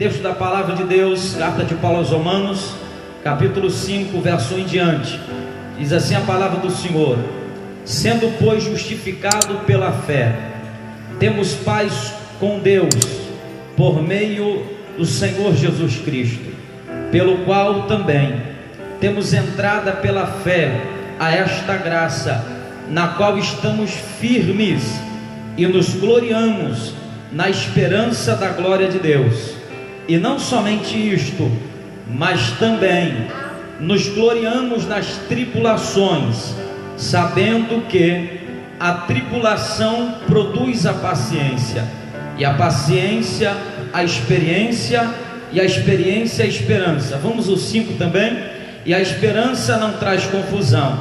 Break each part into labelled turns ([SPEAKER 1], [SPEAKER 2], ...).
[SPEAKER 1] Texto da palavra de Deus, carta de Paulo aos Romanos, capítulo 5, verso 1 em diante. Diz assim a palavra do Senhor: sendo, pois, justificado pela fé, temos paz com Deus, por meio do Senhor Jesus Cristo, pelo qual também temos entrada pela fé a esta graça, na qual estamos firmes e nos gloriamos na esperança da glória de Deus. E não somente isto, mas também nos gloriamos nas tribulações, sabendo que a tribulação produz a paciência, e a paciência a experiência, e a experiência a esperança. Vamos ao 5 também. E a esperança não traz confusão,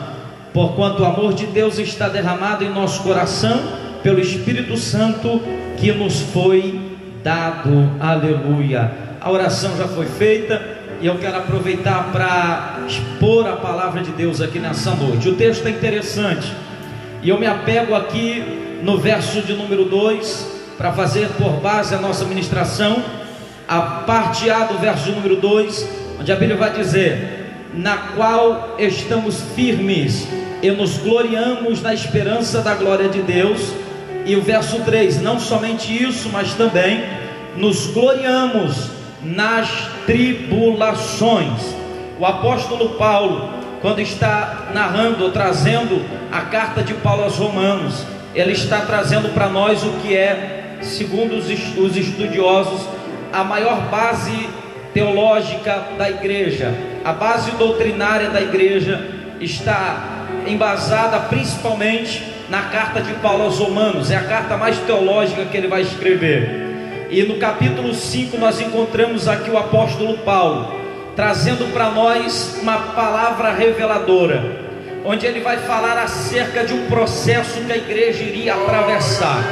[SPEAKER 1] porquanto o amor de Deus está derramado em nosso coração pelo Espírito Santo que nos foi dado. Aleluia. A oração já foi feita e eu quero aproveitar para expor a palavra de Deus aqui nessa noite. O texto é interessante e eu me apego aqui no verso de número 2 para fazer por base a nossa ministração, a parte A do verso de número 2, onde a Bíblia vai dizer: na qual estamos firmes e nos gloriamos na esperança da glória de Deus. E o verso 3, não somente isso, mas também nos gloriamos nas tribulações. O apóstolo Paulo, quando está narrando ou trazendo a carta de Paulo aos Romanos, ele está trazendo para nós o que é, segundo os estudiosos, a maior base teológica da igreja. A base doutrinária da igreja está embasada principalmente na carta de Paulo aos Romanos. É a carta mais teológica que ele vai escrever. E no capítulo 5 nós encontramos aqui o apóstolo Paulo trazendo para nós uma palavra reveladora, onde ele vai falar acerca de um processo que a igreja iria atravessar,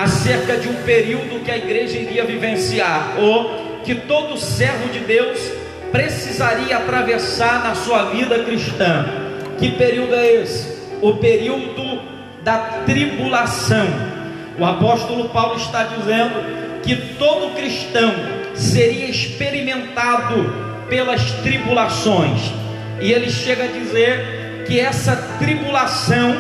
[SPEAKER 1] acerca de um período que a igreja iria vivenciar, ou que todo servo de Deus precisaria atravessar na sua vida cristã. Que período é esse? O período da tribulação. O apóstolo Paulo está dizendo que todo cristão seria experimentado pelas tribulações, e ele chega a dizer que essa tribulação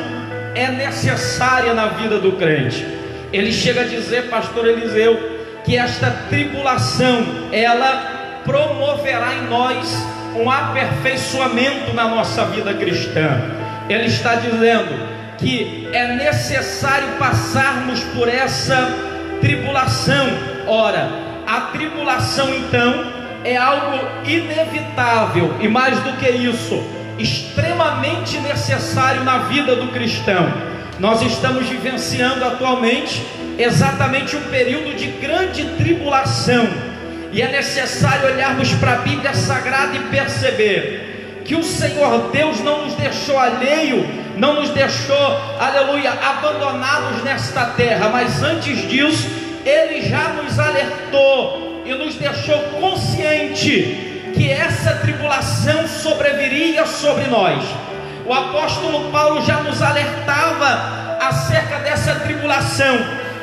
[SPEAKER 1] é necessária na vida do crente. Ele chega a dizer, pastor Eliseu, que esta tribulação, ela promoverá em nós um aperfeiçoamento na nossa vida cristã. Ele está dizendo que é necessário passarmos por essa tribulação. Ora, a tribulação então é algo inevitável, e mais do que isso, extremamente necessário na vida do cristão. Nós estamos vivenciando atualmente exatamente um período de grande tribulação, e é necessário olharmos para a Bíblia Sagrada e perceber que o Senhor Deus não nos deixou alheio, não nos deixou, aleluia, abandonados nesta terra, mas antes disso Ele já nos alertou e nos deixou consciente que essa tribulação sobreviria sobre nós. O apóstolo Paulo já nos alertava acerca dessa tribulação,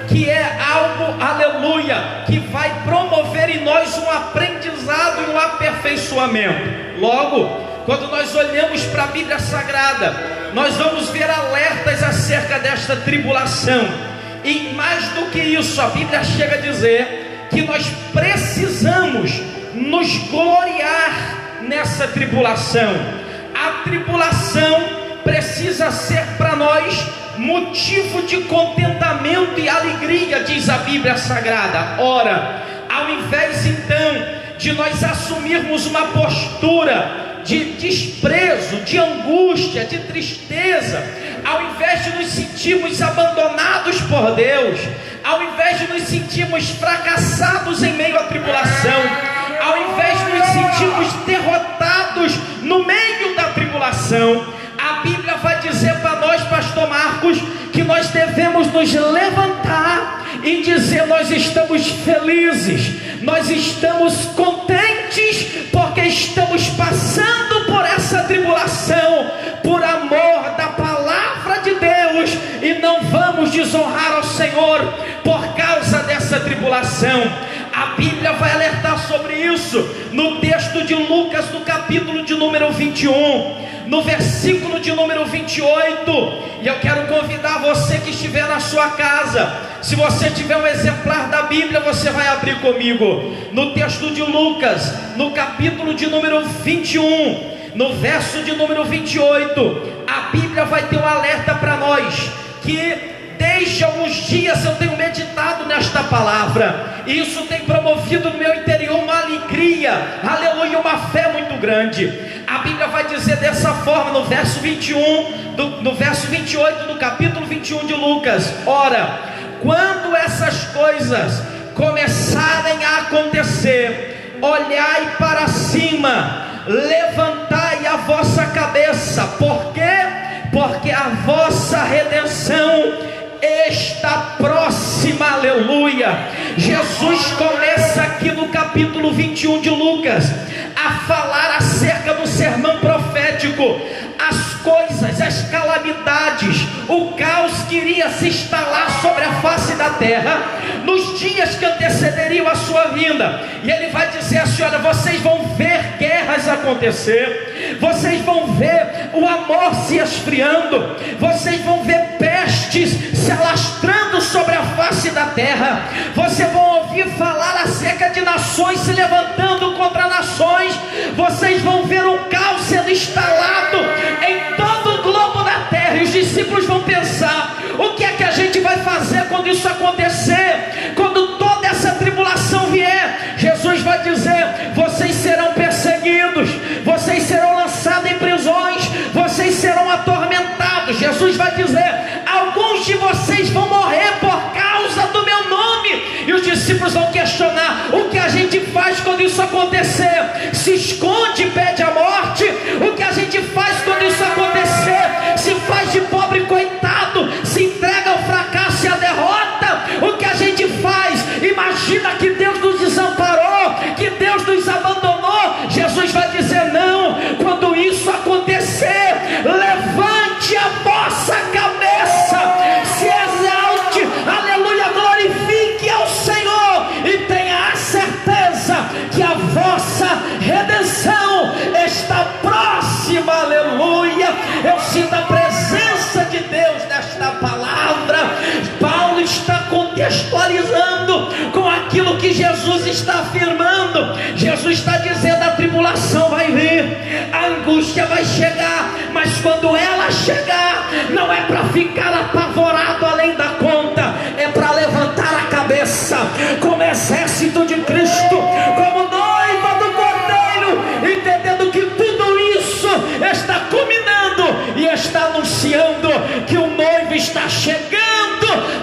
[SPEAKER 1] que é algo, aleluia, que vai promover em nós um aprendizado e um aperfeiçoamento. Logo, quando nós olhamos para a Bíblia Sagrada, nós vamos ver alertas acerca desta tribulação. E mais do que isso, a Bíblia chega a dizer que nós precisamos nos gloriar nessa tribulação. A tribulação precisa ser para nós motivo de contentamento e alegria, diz a Bíblia Sagrada. Ora, ao invés então de nós assumirmos uma postura de desprezo, de angústia, de tristeza, ao invés de nos sentirmos abandonados por Deus, ao invés de nos sentirmos fracassados em meio à tribulação, ao invés de nos sentirmos derrotados no meio da tribulação, a Bíblia vai dizer para nós, pastor Marcos, que nós devemos nos levantar e dizer: nós estamos felizes, nós estamos contentes, porque estamos passando por essa tribulação, por amor da palavra de Deus, e não vamos desonrar ao Senhor por causa dessa tribulação. A Bíblia vai alertar no texto de Lucas, no capítulo de número 21, no versículo de número 28. E eu quero convidar você que estiver na sua casa, se você tiver um exemplar da Bíblia, você vai abrir comigo no texto de Lucas, no capítulo de número 21, no verso de número 28. A Bíblia vai ter um alerta para nós, que desde alguns dias eu tenho meditado nesta palavra, e isso tem promovido no meu interior uma alegria, aleluia, uma fé muito grande. A Bíblia vai dizer dessa forma no verso 21, no verso 28 do capítulo 21 de Lucas: ora, quando essas coisas começarem a acontecer, olhai para cima, levantai a vossa cabeça. Por quê? Porque a vossa redenção está próxima, aleluia. Jesus começa aqui no capítulo 21 de Lucas a falar acerca do sermão profético, as coisas, as calamidades, o caos que iria se instalar sobre a face da terra nos dias que antecederiam a sua vinda. E ele vai dizer assim: olha, vocês vão ver guerras acontecer, vocês vão ver o amor se esfriando, vocês vão ver pestes se alastrando sobre a face da terra, vocês vão ouvir falar acerca de nações se levantando contra nações, vocês vão ver um caos sendo instalado em todo o globo da terra. E os discípulos vão pensar: o que é que a gente vai fazer quando isso acontecer? Quando toda essa tribulação vier? Jesus vai dizer: vocês serão perseguidos, vocês serão lançados em prisões, vocês serão atormentados. Jesus vai dizer: alguns de vocês vão morrer por causa do meu nome. E os discípulos vão questionar: o que a gente faz quando isso acontecer? Se esconde e pede a morte? O que a gente faz quando isso acontecer? Se faz de pobre coitado, se entrega ao fracasso e à derrota? O que a gente faz? Imagina que Deus nos desamparou, que Deus nos abandonou. Jesus vai dizer: não, quando isso acontecer, levante a vossa cabeça, se exalte, aleluia, glorifique ao Senhor e tenha a certeza que a vossa redenção está próxima, aleluia. Eu sinto a presença de Deus nesta palavra. Paulo está contextualizando com aquilo que Jesus está afirmando. Jesus está dizendo: a tribulação vai vir, a angústia vai chegar, mas quando ela chegar, não é para ficar apavorado além da conta, é para levantar a cabeça como exército de Cristo, como noiva do Cordeiro, entendendo que tudo isso está culminando e está anunciando que o noivo está chegando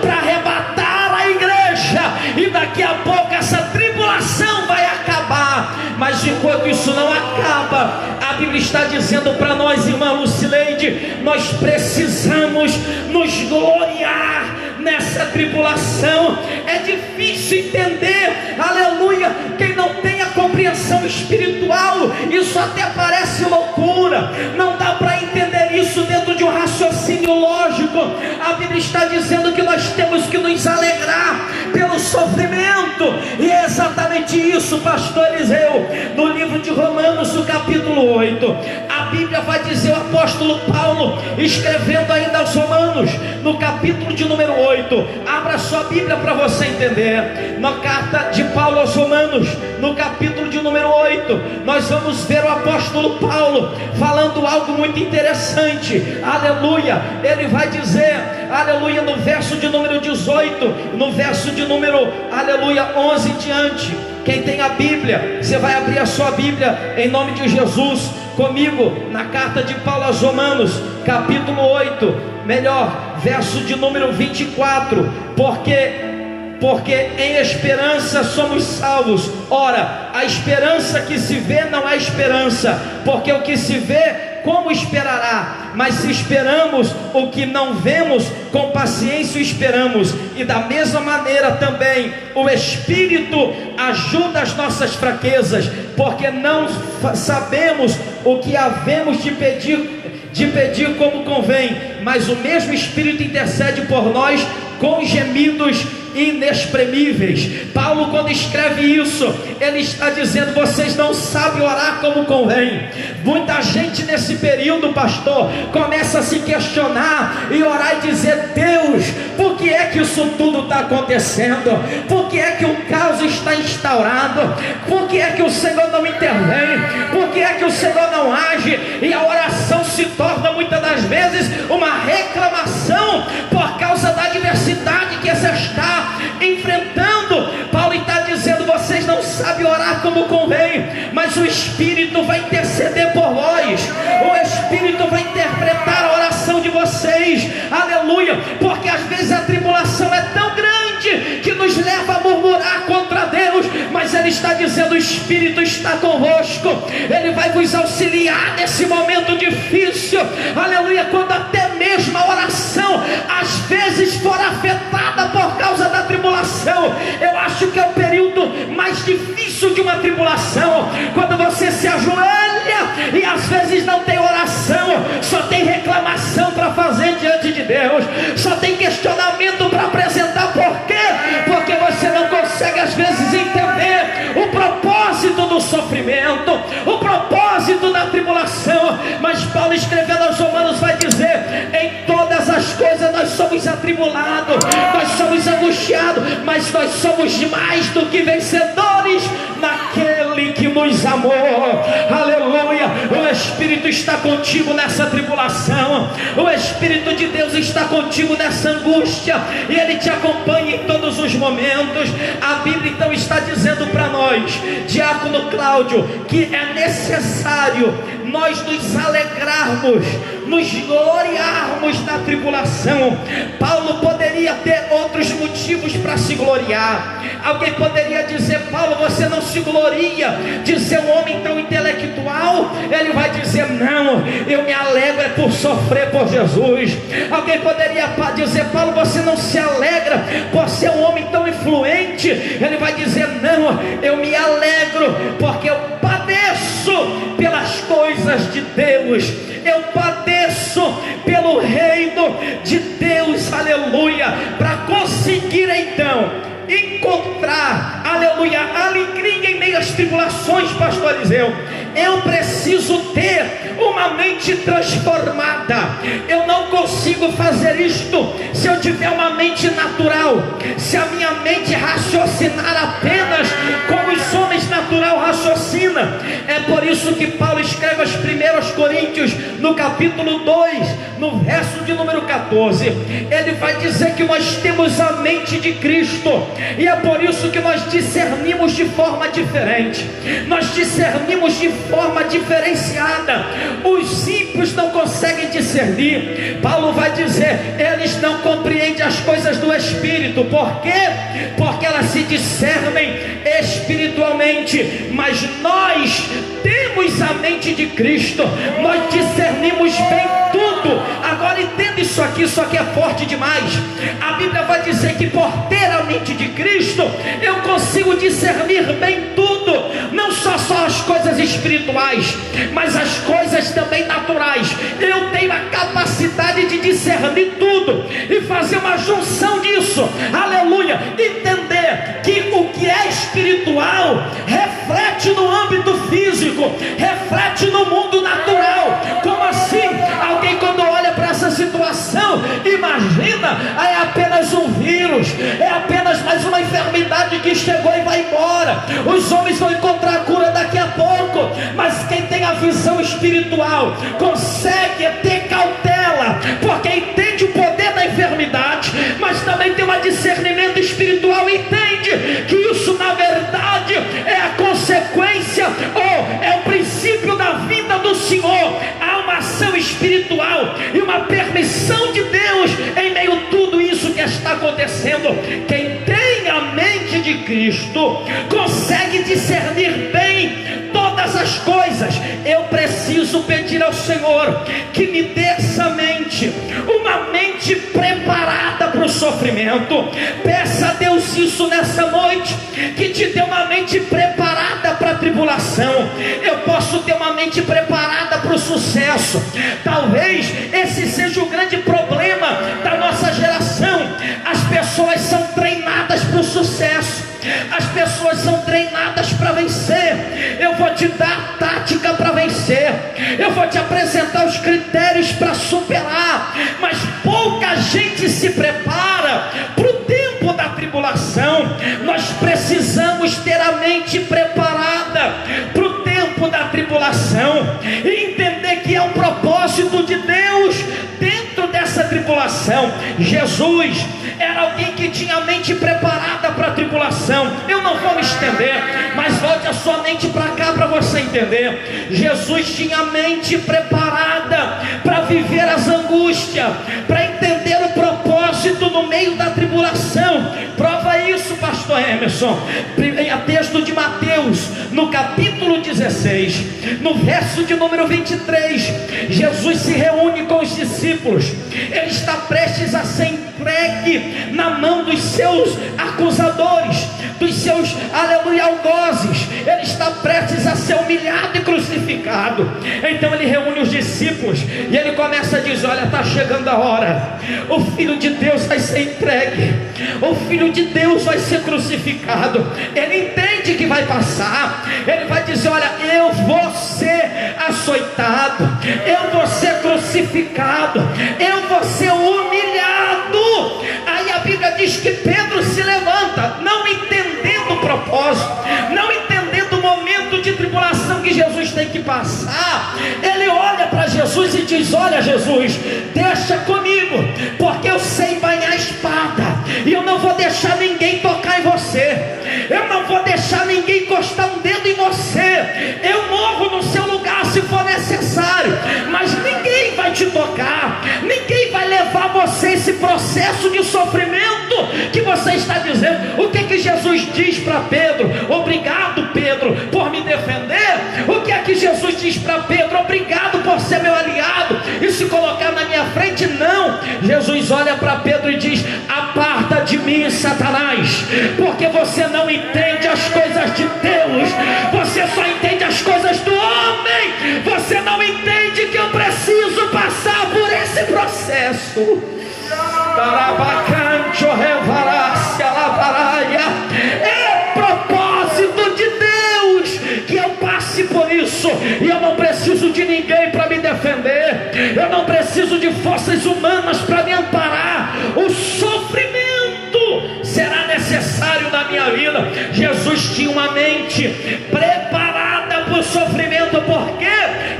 [SPEAKER 1] para arrebatar a igreja, e daqui a pouco essa tribulação vai acabar. Mas enquanto isso não acaba, a Bíblia está dizendo para nós, irmã Lucileide, nós precisamos nos gloriar nessa tribulação. É difícil entender, aleluia, quem não tem a compreensão espiritual, isso até parece loucura, não dá para entender isso dentro de um raciocínio lógico. A Bíblia está dizendo que nós temos que nos alegrar pelo sofrimento, e é exatamente isso, pastor Eliseu. No livro de Romanos, no capítulo 8, a Bíblia vai dizer, o apóstolo Paulo, escrevendo ainda aos Romanos, no capítulo de número 8, abra sua Bíblia para você entender, na carta de Paulo aos Romanos, no capítulo de número 8, nós vamos ver o apóstolo Paulo falando algo muito interessante, aleluia. Ele vai dizer, aleluia, no verso de número 18, no verso de número, aleluia, 11 em diante. Quem tem a Bíblia, você vai abrir a sua Bíblia em nome de Jesus comigo, na carta de Paulo aos Romanos, capítulo 8, verso de número 24, porque em esperança somos salvos. Ora, a esperança que se vê não é esperança, porque o que se vê, como esperará? Mas se esperamos o que não vemos, com paciência esperamos. E da mesma maneira também o Espírito ajuda as nossas fraquezas, porque não sabemos o que havemos de pedir como convém, mas o mesmo Espírito intercede por nós com gemidos inexprimíveis. Paulo, quando escreve isso, ele está dizendo: vocês não sabem orar como convém. Muita gente nesse período, pastor, começa a se questionar e orar e dizer: Deus, por que é que isso tudo está acontecendo? Por que é que o caos está instaurado? Por que é que o Senhor não intervém? Por que é que o Senhor não age? E a oração se torna muitas das vezes uma reclamação por causa da adversidade que você está enfrentando. Paulo está dizendo: vocês não sabem orar como convém, mas o Espírito vai interceder por vós, o Espírito vai interpretar a oração de vocês, aleluia, porque às vezes a tribulação é tão grande que nos leva a murmurar contra Deus, mas ele está dizendo: o Espírito está convosco, ele vai vos auxiliar nesse momento difícil, aleluia, quando até mesmo a oração às vezes for afetada por causa da tribulação. Eu acho que é o período mais difícil de uma tribulação, quando você se ajoelha e às vezes não tem oração, só tem reclamação para fazer diante de Deus, só tem questionamento para apresentar. Por quê? Porque você não consegue às vezes entender o propósito do sofrimento, o propósito da tribulação. Mas Paulo, escrevendo aos Romanos, vai dizer: em todas as coisas nós somos atribulados, nós somos angustiados, mas nós somos mais do que vencedores naquele que nos amou. Aleluia. O Espírito está contigo nessa tribulação, o Espírito de Deus está contigo nessa angústia, e ele te acompanha em todos os momentos. A Bíblia então está dizendo para nós, diácono Cláudio, que é necessário nós nos alegrarmos, nos gloriarmos na tribulação. Paulo poderia ter outros motivos para se gloriar. Alguém poderia dizer: Paulo, você não se gloria de ser um homem tão intelectual? Ele vai dizer: não, eu me alegro é por sofrer por Jesus. Alguém poderia dizer: Paulo, você não se alegra por ser um homem tão influente? Ele vai dizer: não, eu me alegro porque eu padeço pelas coisas de Deus, eu padeço pelo reino de Deus, aleluia, para conseguir então encontrar, aleluia, alegria em meio às tribulações. Pastor Eliseu, eu preciso ter uma mente transformada. Eu não consigo fazer isto se eu tiver uma mente natural, se a minha mente raciocinar apenas como os homens natural raciocina. É por isso que Paulo escreve aos 1 Coríntios, no capítulo 2, no verso de número 14, ele vai dizer que nós temos a mente de Cristo, e é por isso que nós discernimos de forma diferente, nós discernimos de forma diferenciada. Os ímpios não conseguem discernir. Paulo vai dizer: eles não compreendem as coisas do Espírito. Por quê? Porque elas se discernem espiritualmente, mas nós temos a mente de Cristo, nós discernimos bem tudo. Agora entenda isso aqui é forte demais. A Bíblia vai dizer que por ter a mente de Cristo, eu consigo discernir bem tudo, não só as coisas espirituais, mas as coisas também naturais. Eu tenho a capacidade de discernir tudo e fazer uma junção disso, aleluia, entender que o que é espiritual reflete no âmbito físico, reflete no mundo natural. Como assim? Alguém, quando olha para essa situação, imagina, é apenas um vírus, é apenas mais uma enfermidade que chegou e vai embora, os homens vão encontrar a cura daqui a pouco. Mas quem tem a visão espiritual consegue ter cautela, porque entende o poder da enfermidade, mas também tem um discernimento espiritual, entende que isso na verdade é a consequência ou é o princípio da vida do Senhor. Há uma ação espiritual e uma permissão de Deus em meio a tudo isso que está acontecendo. Quem tem a mente de Cristo consegue discernir bem todas as coisas. Eu preciso pedir ao Senhor que me dê essa mente, uma mente preparada para o sofrimento. Peça a Deus isso nessa noite, que te dê uma mente preparada para a tribulação. Eu posso ter uma mente preparada para o sucesso. Talvez esse seja o grande problema da nossa geração. As tática para vencer, eu vou te apresentar os critérios para superar, mas pouca gente se prepara para o tempo da tribulação. Nós precisamos ter a mente preparada para o tempo da tribulação e entender que é o propósito de Deus dentro dessa tribulação. Jesus era alguém que tinha a mente preparada para a tribulação. Eu não vou me estender, mas volte a sua mente para cá para você entender. Jesus tinha a mente preparada para viver as angústias, para entender o propósito no meio da tribulação. Prova isso, pastor Emerson, em texto de Mateus, no capítulo 16, no verso de número 23, Jesus se reúne com os discípulos. Ele está prestes a ser entregue na mão dos seus acusadores, dos seus algozes. Ele está prestes a ser humilhado e crucificado. Então ele reúne os discípulos e ele começa a dizer: olha, está chegando a hora, o Filho de Deus vai ser entregue, o Filho de Deus vai ser crucificado. Ele entende que vai passar. Ele vai dizer: olha, eu vou ser açoitado, eu vou ser crucificado, eu vou ser humilhado. Aí a Bíblia diz que Pedro se levanta, não entendendo o propósito, não entendendo o momento de tribulação que Jesus tem que passar. Ele olha para Jesus e diz: olha, Jesus, deixa comigo, porque eu sei banhar a espada, e eu não vou deixar ninguém tocar em você, eu não vou deixar ninguém encostar um dedo em você. Eu morro no seu lugar se for necessário, mas ninguém vai te tocar, ninguém vai levar você esse processo de sofrimento que você está dizendo. O que Jesus diz para Pedro? Obrigado, Pedro, por me defender. O que é que Jesus diz para Pedro? Obrigado por ser meu aliado e se colocar na minha frente. Não, Jesus olha para Pedro e diz: aparta de mim, Satanás, porque você não entende as coisas de Deus, você só entende as coisas do homem. Você não entende que eu preciso passar por esse processo. É propósito de Deus que eu passe por isso, e eu não preciso de ninguém para me defender, eu não preciso de forças humanas para me amparar. O sofrimento será necessário na minha vida. Jesus tinha uma mente preparada para o sofrimento. Por quê?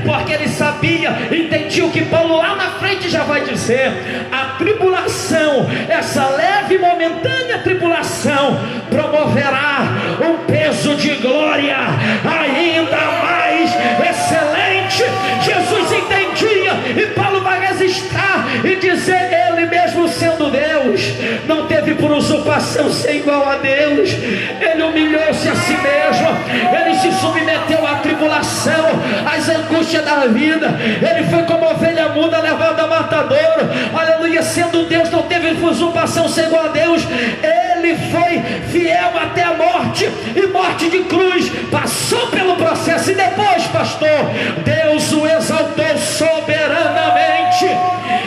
[SPEAKER 1] Porque ele sabia, entendia o que Paulo lá na frente já vai dizer: a tribulação, essa leve e momentânea tribulação, promoverá um peso de glória ainda mais excelente. Jesus entendia, e Paulo vai registrar e dizer: ele mesmo sendo Deus, não teve por usurpação ser igual a Deus. Ele humilhou-se a si mesmo, ele se submeteu à tribulação, às angústias da vida. Ele foi como ovelha muda levada a matadouro. Aleluia. Sendo Deus, não teve usurpação ser igual a Deus. Ele foi fiel até a morte, e morte de cruz. Passou pelo processo, e depois, pastor, Deus o exaltou soberanamente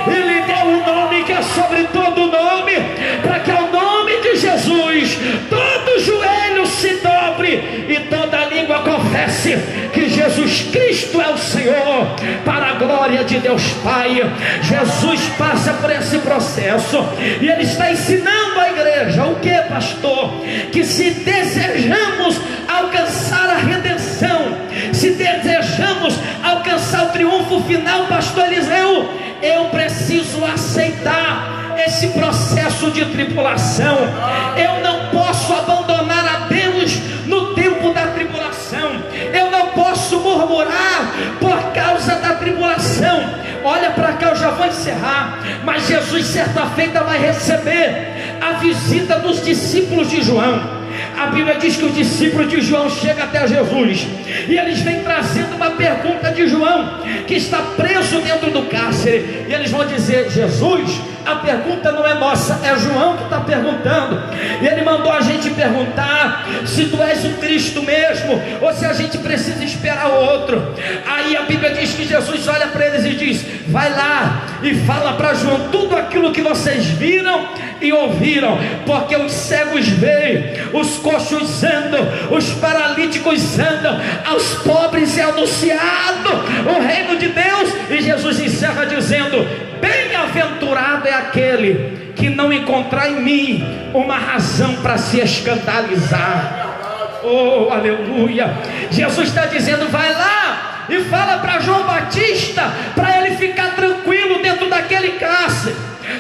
[SPEAKER 1] e lhe deu um nome que é sobre todo nome, para que ao nome de Jesus todo joelho se dobre e toda língua confesse que Jesus Cristo é o Senhor, para a glória de Deus Pai. Jesus passa por esse processo e ele está ensinando a igreja o que, pastor? Que se desejamos alcançar a redenção, se desejamos alcançar o triunfo final, pastor Eliseu, eu preciso aceitar esse processo de tribulação. Eu não posso abandonar a Deus no tempo da tribulação, eu não posso murmurar por causa da tribulação. Olha para cá, eu já vou encerrar. Mas Jesus certa feita vai receber a visita dos discípulos de João. A Bíblia diz que os discípulos de João chegam até Jesus e eles vêm trazendo uma pergunta de João, que está preso dentro do cárcere. E eles vão dizer: Jesus, a pergunta não é nossa, é João que está perguntando, e ele mandou a gente perguntar se tu és o Cristo mesmo, ou se a gente precisa esperar o outro. Aí a Bíblia diz que Jesus olha para eles e diz: diz: vai lá e fala para João tudo aquilo que vocês viram e ouviram, porque os cegos veem, os coxos andam, os paralíticos andam, aos pobres é anunciado o reino de Deus. E Jesus encerra dizendo: bem-aventurado é aquele que não encontrar em mim uma razão para se escandalizar. Oh, aleluia! Jesus está dizendo: vai lá e fala para João Batista, para ele ficar tranquilo dentro daquele cárcere.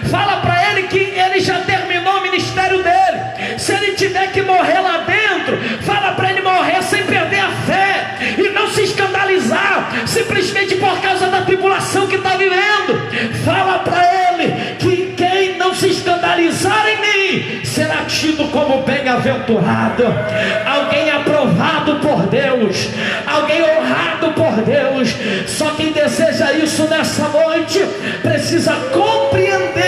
[SPEAKER 1] Fala para ele que ele já terminou o ministério dele. Se ele tiver que morrer lá dentro, fala para ele morrer sem perder a fé e não se escandalizar simplesmente por causa da tribulação que está vivendo. Fala para ele que quem não se escandalizar em mim será tido como bem-aventurado, alguém aprovado por Deus, alguém honrado por Deus. Só quem deseja isso nessa noite precisa compreender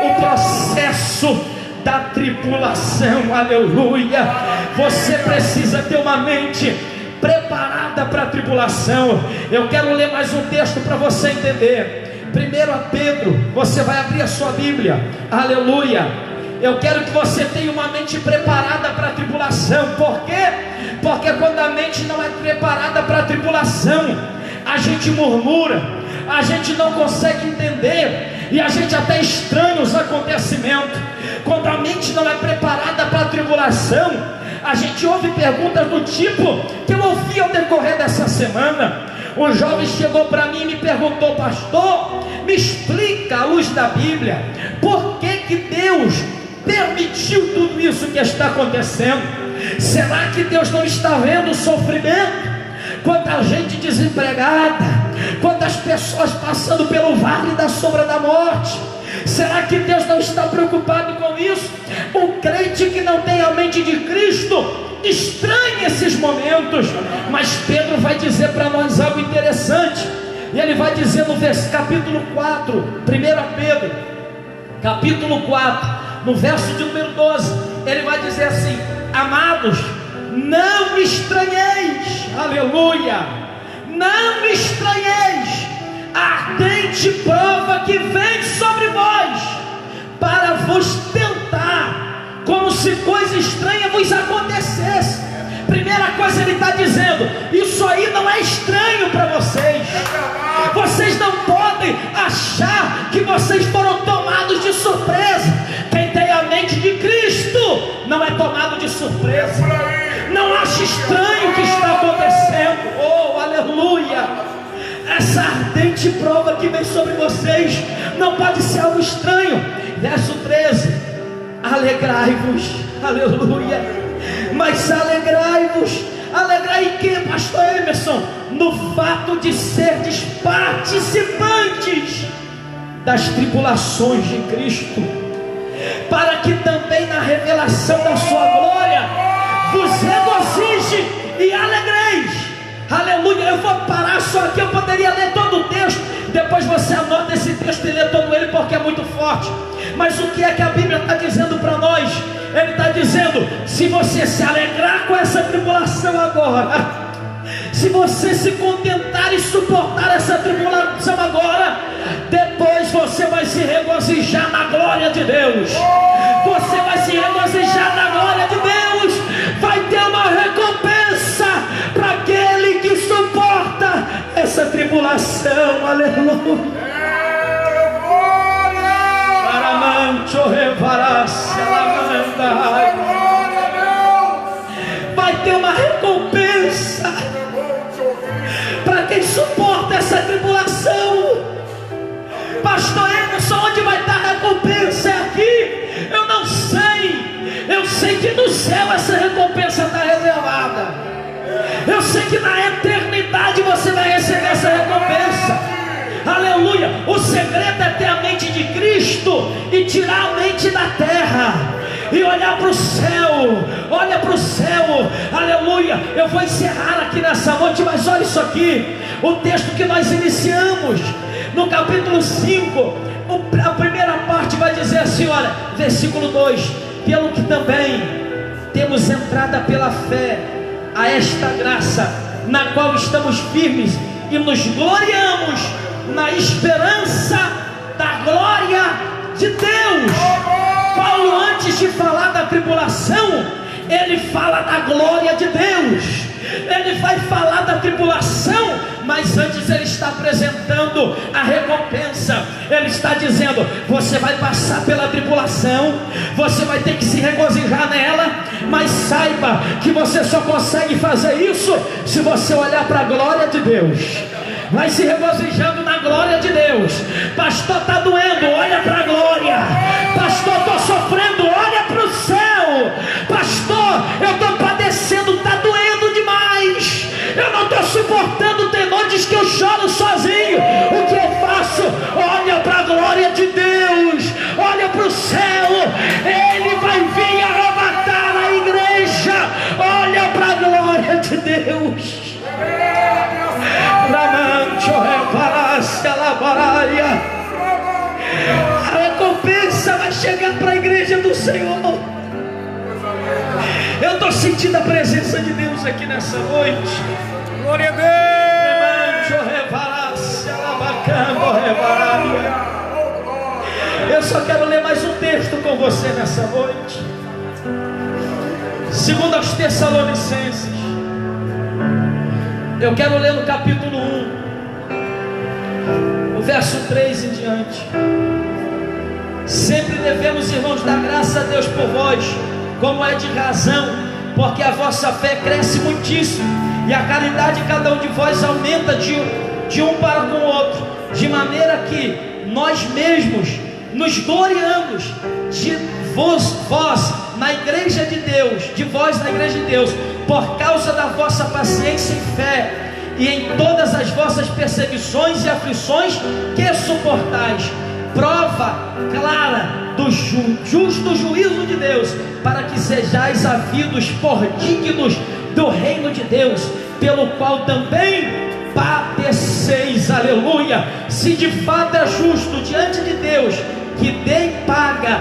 [SPEAKER 1] o processo da tribulação. Aleluia! Você precisa ter uma mente preparada para a tribulação. Eu quero ler mais um texto para você entender. 1 Pedro, você vai abrir a sua Bíblia. Aleluia! Eu quero que você tenha uma mente preparada para a tribulação. Por quê? Porque quando a mente não é preparada para a tribulação, a gente murmura, a gente não consegue entender e a gente até estranha os acontecimentos. Quando a mente não é preparada para a tribulação, a gente ouve perguntas do tipo que eu ouvi ao decorrer dessa semana. Um jovem chegou para mim e me perguntou: pastor, me explica à luz da Bíblia, por que Deus permitiu tudo isso que está acontecendo? Será que Deus não está vendo o sofrimento? Quanta gente desempregada, quantas pessoas passando pelo vale da sombra da morte. Será que Deus não está preocupado com isso? O crente que não tem a mente de Cristo estranha esses momentos. Mas Pedro vai dizer para nós algo interessante. E ele vai dizer no capítulo 4, 1 Pedro, capítulo 4, no verso de número 12, ele vai dizer assim: amados, não me estranheis, aleluia, não me estranheis a ardente prova que vem sobre vós, para vos tentar, como se coisa estranha vos acontecesse. Primeira coisa, ele está dizendo: isso aí não é estranho para vocês. Vocês não podem achar que vocês foram tomados de surpresa. Quem tem a mente de Cristo não é tomado de surpresa. Não ache estranho o que está acontecendo. Oh, aleluia! Essa ardente prova que vem sobre vocês não pode ser algo estranho. Verso 13: alegrai-vos, aleluia. Mas alegrai-vos, alegrai em que, pastor Emerson? No fato de serdes participantes das tribulações de Cristo, para que também na revelação da sua glória vos regozije e alegreis. Aleluia! Eu vou parar só aqui. Eu poderia ler todo o texto, depois você anota esse texto e lê todo ele, porque é muito forte. Mas o que é que a Bíblia está dizendo para nós? Ele está dizendo: se você se alegrar com essa tribulação agora, se você se contentar e suportar essa tribulação agora, depois você vai se regozijar na glória de Deus. Você vai se regozijar na glória de Deus. Vai ter uma recompensa para aquele que suporta essa tribulação. Aleluia. Vai ter uma recompensa para quem suporta essa tribulação. Pastor Emerson, onde vai estar a recompensa? É aqui? Eu não sei. Eu sei que no céu essa recompensa está reservada. Eu sei que na eternidade você vai receber essa recompensa. Aleluia! O segredo é ter a mente de Cristo e tirar a mente da terra e olhar para o céu. Olha para o céu, aleluia! Eu vou encerrar aqui nessa noite, mas olha isso aqui, o texto que nós iniciamos no capítulo 5, a primeira parte vai dizer assim, olha, versículo 2: pelo que também temos entrada pela fé a esta graça, na qual estamos firmes e nos gloriamos na esperança da glória de Deus. Paulo, antes de falar da tribulação, ele fala da glória de Deus. Ele vai falar da tribulação, mas antes ele está apresentando a recompensa. Ele está dizendo: você vai passar pela tribulação, você vai ter que se regozijar nela, mas saiba que você só consegue fazer isso se você olhar para a glória de Deus. Vai se regozijando na glória de Deus. Pastor, está doendo, olha para a glória. Pastor, estou sofrendo, olha para o céu. Pastor, eu estou padecendo, está doendo demais, eu não estou suportando, tem noites que eu choro sozinho. O que eu faço? Olha para a glória de Deus, olha para o céu. Ele vai vir arrebatar a igreja. Olha para a glória de Deus. A recompensa vai chegar para a igreja do Senhor. Eu estou sentindo a presença de Deus aqui nessa noite.
[SPEAKER 2] Glória a Deus.
[SPEAKER 1] Eu só quero ler mais um texto com você nessa noite. Segundo aos Tessalonicenses. Eu quero ler no capítulo 1, o verso 3 em diante. Sempre devemos, irmãos, dar graça a Deus por vós, como é de razão, porque a vossa fé cresce muitíssimo, e a caridade de cada um de vós aumenta de um para com o outro, de maneira que nós mesmos nos gloriamos de vós na igreja de Deus, de vós na igreja de Deus, por causa da vossa paciência e fé, e em todas as vossas perseguições e aflições que suportais, prova clara do justo juízo de Deus, para que sejais havidos por dignos do reino de Deus, pelo qual também padeceis. Aleluia. Se de fato é justo diante de Deus que dê paga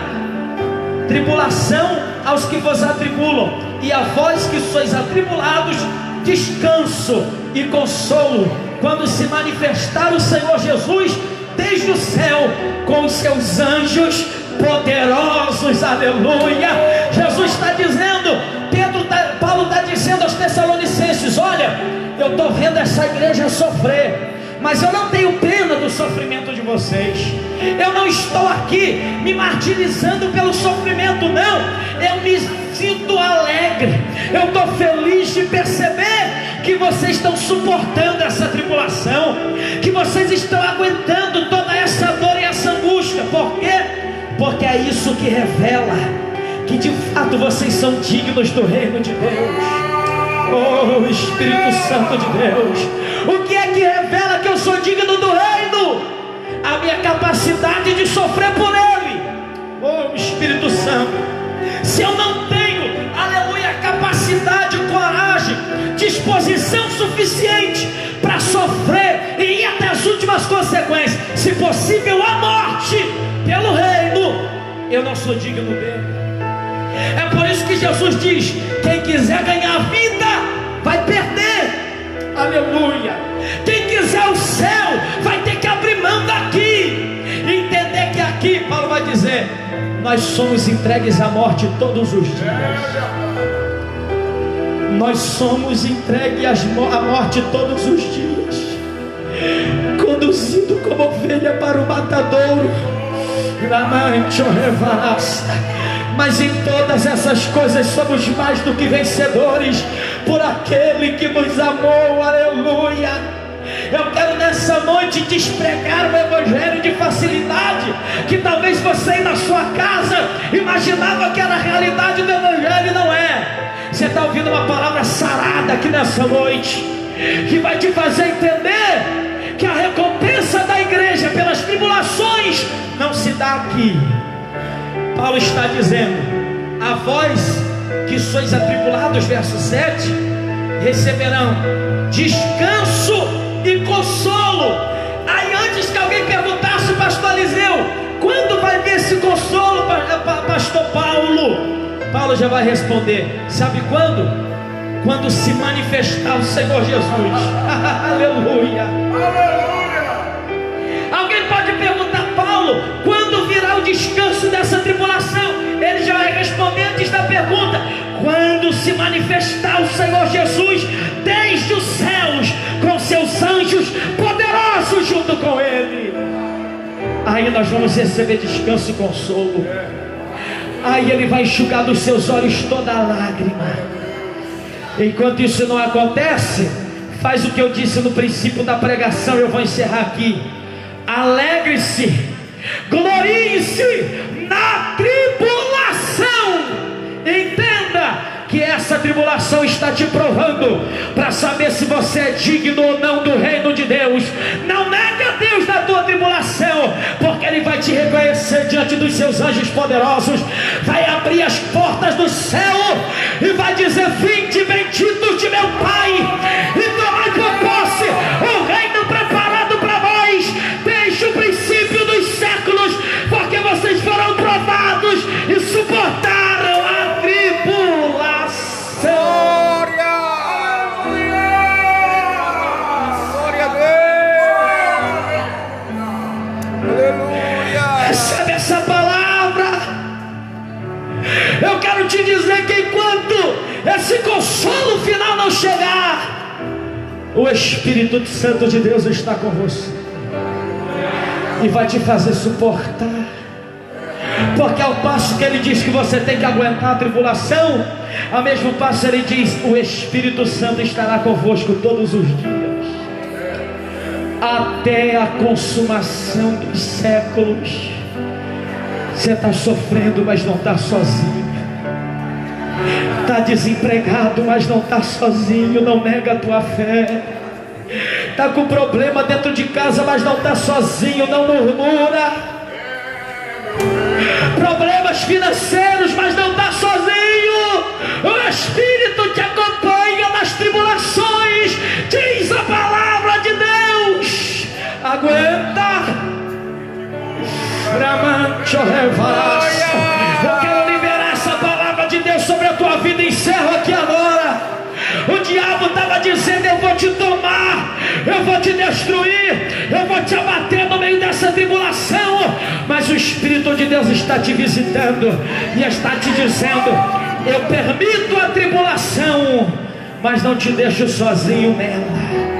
[SPEAKER 1] tribulação aos que vos atribulam, e a vós que sois atribulados, descanso e consolo, quando se manifestar o Senhor Jesus desde o céu com os seus anjos poderosos. Aleluia. Jesus está dizendo, Paulo está dizendo aos Tessalonicenses: olha, eu estou vendo essa igreja sofrer, mas eu não tenho pena do sofrimento de vocês. Eu não estou aqui me martirizando pelo sofrimento, não. Eu me sinto alegre, eu estou feliz de perceber que vocês estão suportando essa tribulação, que vocês estão aguentando toda essa dor e essa angústia. Por quê? Porque é isso que revela que de fato vocês são dignos do reino de Deus. Oh, Espírito Santo de Deus, o que é que revela que eu sou digno do reino? A minha capacidade de sofrer por Ele. Oh, Espírito Santo, se eu não tenho, aleluia, capacidade, coragem, disposição suficiente para sofrer e ir até as últimas consequências, se possível a morte pelo reino, eu não sou digno dele. É por isso que Jesus diz: quem quiser ganhar a vida vai perder. Aleluia. Quem quiser o céu vai ter que abrir mão daqui, entender que aqui, Paulo vai dizer, nós somos entregues à morte todos os dias. Nós somos entregues à morte todos os dias, conduzido como ovelha para o matadouro. Mas em todas essas coisas somos mais do que vencedores por aquele que nos amou. Aleluia. Eu quero nessa noite despregar o evangelho de facilidade, que talvez você aí na sua casa imaginava que era a realidade do evangelho, e não é. Você está ouvindo uma palavra sarada aqui nessa noite, que vai te fazer entender que a recompensa da igreja pelas tribulações não se dá aqui. Paulo está dizendo: a vós que sois atribulados, verso 7, receberão descanso e consolo. Aí antes que alguém perguntasse, pastor Eliseu, quando vai vir esse consolo, pastor Paulo? Paulo já vai responder: sabe quando? Quando se manifestar o Senhor Jesus. Aleluia. pode perguntar: Paulo, quando virá o descanso dessa tribulação? Ele já vai responder antes da pergunta: quando se manifestar o Senhor Jesus desde os céus com seus anjos poderosos junto com Ele. Aí nós vamos receber descanso e consolo. Aí Ele vai enxugar dos seus olhos toda a lágrima. Enquanto isso não acontece, faz o que eu disse no princípio da pregação. Eu vou encerrar aqui. Alegre-se, glorie-se na tribulação. Entenda que essa tribulação está te provando para saber se você é digno ou não do reino de Deus. Não negue a Deus na tua tribulação, porque Ele vai te reconhecer diante dos seus anjos poderosos, vai abrir as portas do céu e vai dizer: vinde benditos de meu Pai, e tomai por posse o reino preparado para vós desde o princípio dos séculos, porque vocês foram provados e suportaram a tribulação.
[SPEAKER 2] Glória a Deus. Aleluia.
[SPEAKER 1] Recebe essa palavra. Eu quero te dizer que enquanto esse consolo final não chegar, o Espírito Santo de Deus está com você e vai te fazer suportar. Porque ao passo que Ele diz que você tem que aguentar a tribulação, ao mesmo passo Ele diz: o Espírito Santo estará convosco todos os dias, até a consumação dos séculos. Você está sofrendo, mas não está sozinho. Está desempregado, mas não está sozinho. Não nega a tua fé. Está com problema dentro de casa, mas não está sozinho. Não murmura. Problemas financeiros, mas não está sozinho. O Espírito te acompanha nas tribulações. Diz a palavra de Deus. Aguenta. Eu quero liberar essa palavra de Deus sobre a tua vida. Encerro aqui agora. O diabo estava dizendo: eu vou te tomar, eu vou te destruir, eu vou te abater no meio dessa tribulação. Mas o Espírito de Deus está te visitando e está te dizendo: eu permito a tribulação, mas não te deixo sozinho nela.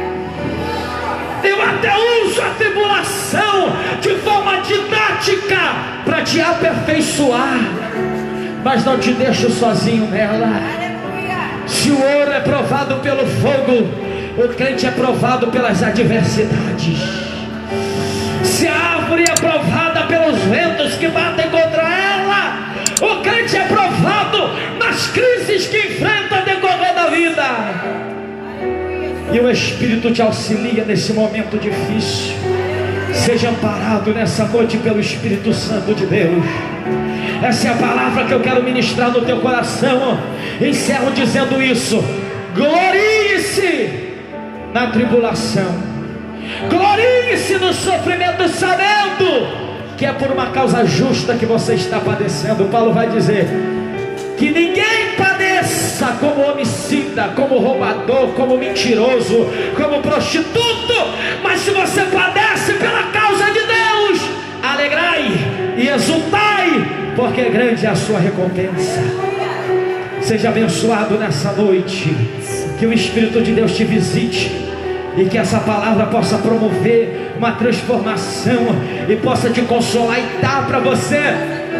[SPEAKER 1] Eu até uso a tribulação de forma didática para te aperfeiçoar, mas não te deixo sozinho nela. Se o ouro é provado pelo fogo, o crente é provado pelas adversidades. Se a árvore é provada pelos ventos que batem contra ela, o crente é provado nas crises que enfrenta a decorrer da vida. E o Espírito te auxilia nesse momento difícil. Seja amparado nessa noite pelo Espírito Santo de Deus. Essa é a palavra que eu quero ministrar no teu coração. Encerro dizendo isso: glorie-se na tribulação, glorie-se no sofrimento, sabendo que é por uma causa justa que você está padecendo. Paulo vai dizer que ninguém padeça como homicida, como roubador, como mentiroso, como prostituto. Mas se você padece pela causa de Deus, alegrai e exultai, porque grande é a sua recompensa. Seja abençoado nessa noite. Que o Espírito de Deus te visite e que essa palavra possa promover uma transformação e possa te consolar e dar para você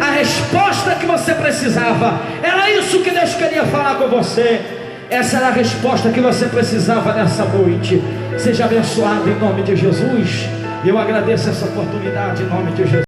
[SPEAKER 1] a resposta que você precisava. Era isso que Deus queria falar com você. Essa era a resposta que você precisava nessa noite. Seja abençoado em nome de Jesus. Eu agradeço essa oportunidade em nome de Jesus.